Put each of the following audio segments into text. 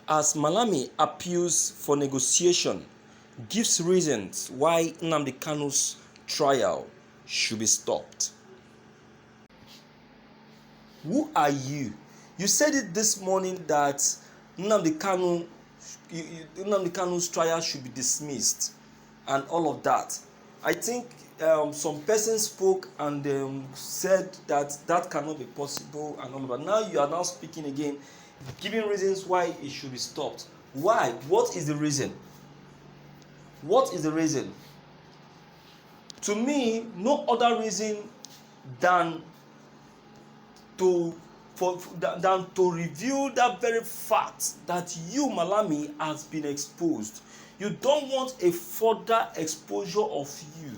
as Malami appeals for negotiation, gives reasons why Nnamdi Kanu's trial should be stopped. Who are you? You said it this morning that Nnamdi Kanu's trial should be dismissed and all of that. I think some persons spoke and said that that cannot be possible and all of that. Now you are now speaking again, giving reasons why it should be stopped. Why? What is the reason? What is the reason? To me, no other reason than to reveal that very fact that you, Malami, has been exposed. You don't want a further exposure of you.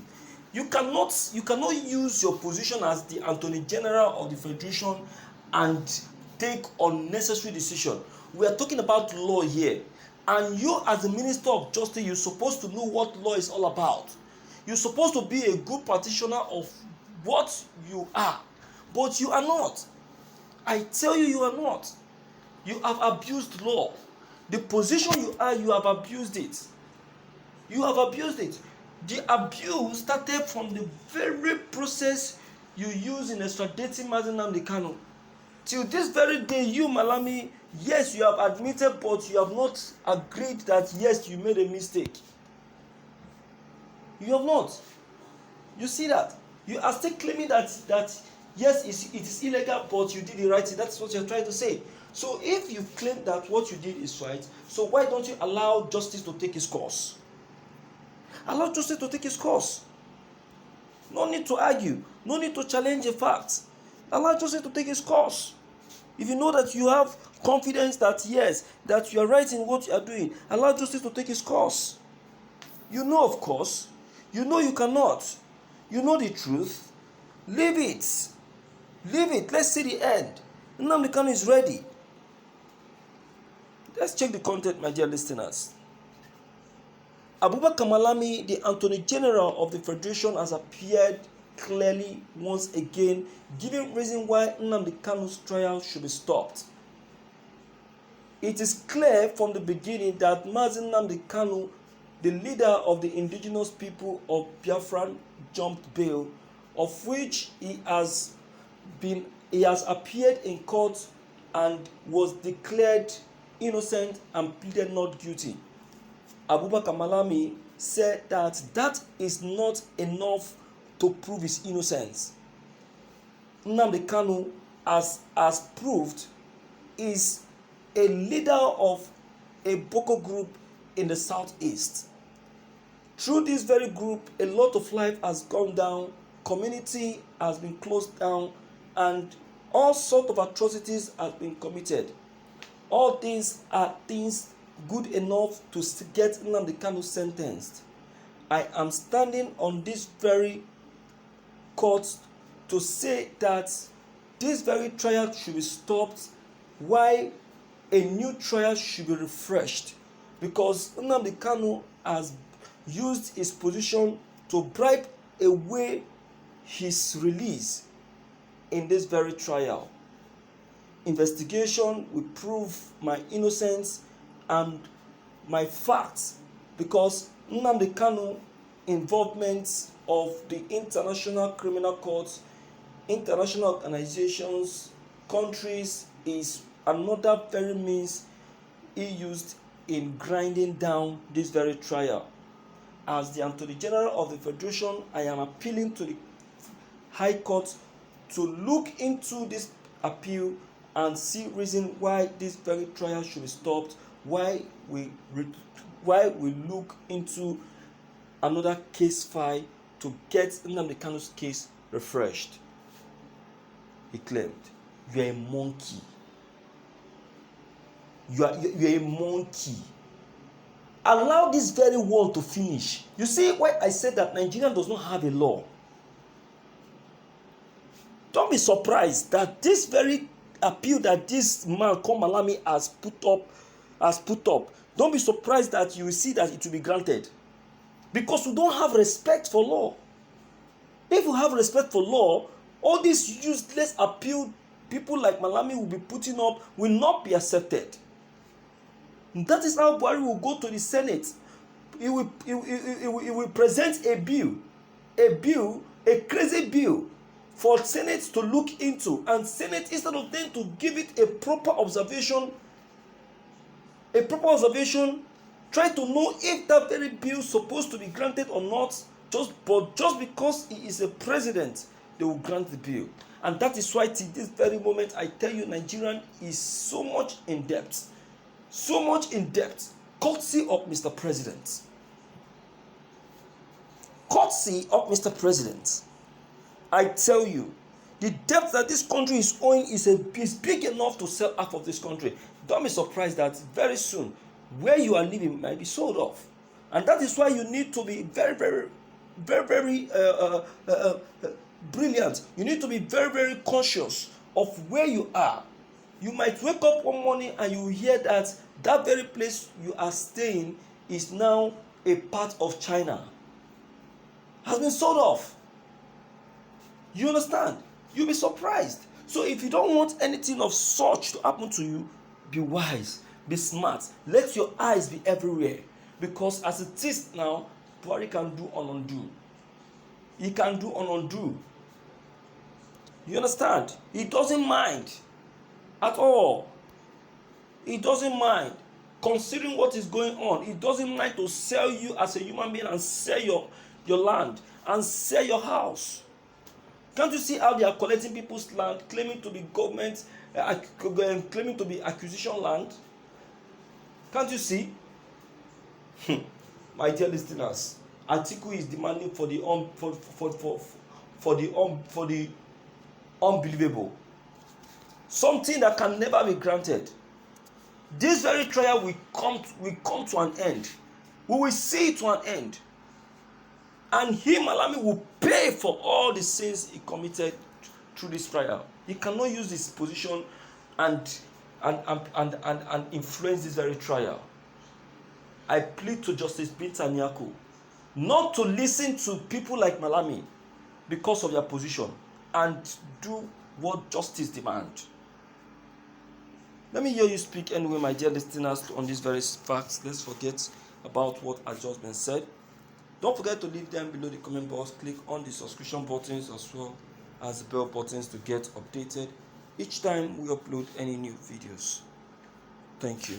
You cannot use your position as the Attorney General of the Federation and take unnecessary decision. We are talking about law here, and you as the Minister of Justice, you're supposed to know what law is all about. You're supposed to be a good practitioner of what you are, but you are not. I tell you, you are not. You have abused law. The position you are, you have abused it. You have abused it. The abuse started from the very process you use in extraditing Nnamdi Kanu. Till this very day, you, Malami, yes, you have admitted, but you have not agreed that yes, you made a mistake. You have not. You see that? You are still claiming that yes, it is illegal, but you did the right thing. That's what you're trying to say. So if you claim that what you did is right, so why don't you allow justice to take its course? Allow justice to take its course. No need to argue. No need to challenge a fact. Allow justice to take its course. If you know that you have confidence that yes, that you are right in what you are doing, allow justice to take its course. You know, of course. You know you cannot. You know the truth. Leave it. Leave it. Let's see the end. Nnamdi Kanu is ready. Let's check the content, my dear listeners. Abubakar Malami, the Attorney General of the Federation, has appeared clearly once again, giving reason why Nnamdi Kanu's trial should be stopped. It is clear from the beginning that Nnamdi Kanu, the leader of the indigenous people of Biafra, jumped bail, of which he has appeared in court and was declared innocent and pleaded not guilty. Abubakar Malami said that that is not enough to prove his innocence. Nnamdi Kanu, as proved, is a leader of a Boko group in the southeast. Through this very group, a lot of life has gone down, community has been closed down, and all sorts of atrocities have been committed. All these are things good enough to get Nnamdi Kanu sentenced. I am standing on this very court to say that this very trial should be stopped while a new trial should be refreshed, because Nnamdi Kanu has used his position to bribe away his release in this very trial. Investigation will prove my innocence and my facts, because Nnamdi Kanu involvement of the International Criminal Court, international organizations, countries is another very means he used in grinding down this very trial. As the Attorney General of the Federation, I am appealing to the High Court to look into this appeal and see reason why this very trial should be stopped, why we look into another case file to get Nnamdi Kanu's case refreshed. He claimed, "You are a monkey. You are a monkey. Allow this very world to finish." You see why I said that Nigeria does not have a law? Don't be surprised that this very appeal that this man called Malami has put up. Don't be surprised that you will see that it will be granted, because we don't have respect for law. If we have respect for law, all these useless appeal people like Malami will be putting up will not be accepted. That is how Buhari will go to the Senate. He will present a bill, a crazy bill for Senate to look into, and Senate, instead of them to give it a proper observation, try to know if that very bill is supposed to be granted or not. Just because he is a president, they will grant the bill. And that is why till this very moment, I tell you, Nigerian is so much in debt, courtesy of Mr. President. Courtesy of Mr. President. I tell you, the debt that this country is owing is big enough to sell half of this country. Don't be surprised that very soon, where you are living might be sold off. And that is why you need to be very, very, very, very brilliant. You need to be very, very conscious of where you are. You might wake up one morning and you hear that that very place you are staying is now a part of China, has been sold off. You understand? You'll be surprised. So if you don't want anything of such to happen to you, be wise, be smart. Let your eyes be everywhere. Because as it is now, Buhari can do and undo. He can do and undo. You understand? He doesn't mind at all. He doesn't mind. Considering what is going on, he doesn't mind to sell you as a human being and sell your land and sell your house. Can't you see how they are collecting people's land, claiming to be government, claiming to be acquisition land? Can't you see? My dear listeners, Atiku is demanding for the unbelievable, something that can never be granted. This very trial will come to an end. We will see it to an end. And Malami will pay for all the sins he committed through this trial. He cannot use his position and influence this very trial. I plead to Justice Binta Nyako not to listen to people like Malami because of their position, and do what justice demands. Let me hear you speak anyway, my dear listeners, on these very facts. Let's forget about what has just been said. Don't forget to leave them below the comment box. Click on the subscription buttons as well as the bell buttons to get updated each time we upload any new videos. Thank you.